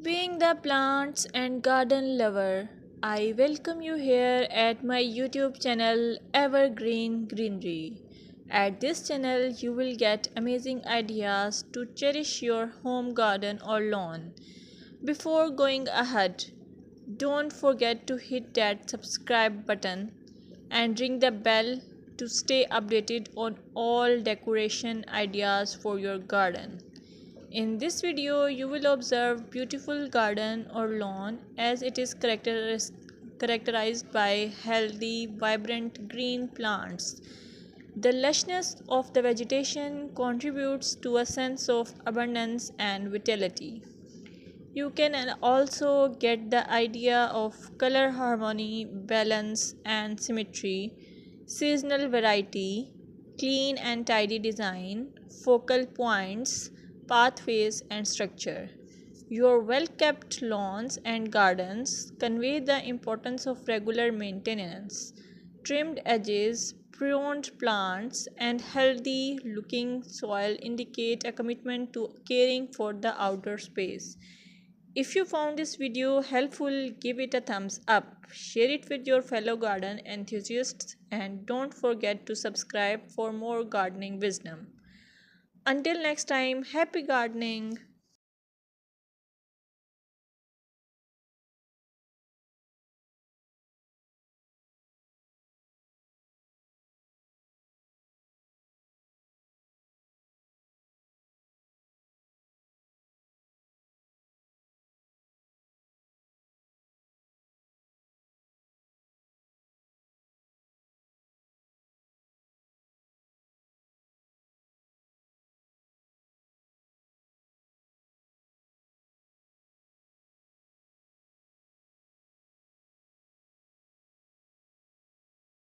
Being the plants and garden lover, I welcome you here at my YouTube channel Evergreen Greenery. At this channel, you will get amazing ideas to cherish your home garden or lawn. Before going ahead, don't forget to hit that subscribe button and ring the bell to stay updated on all decoration ideas for your garden. In this video, you will observe beautiful garden or lawn as it is characterized by healthy, vibrant green plants. The lushness of the vegetation contributes to a sense of abundance and vitality. You can also get the idea of color harmony, balance, and symmetry, seasonal variety, clean and tidy design, focal points, pathways, and structure. Your well kept lawns and gardens convey the importance of regular maintenance. Trimmed edges, pruned plants, and healthy looking soil indicate a commitment to caring for the outdoor space. If you found this video helpful, give it a thumbs up, share it with your fellow garden enthusiasts, and don't forget to subscribe for more gardening wisdom. Until next time, happy gardening!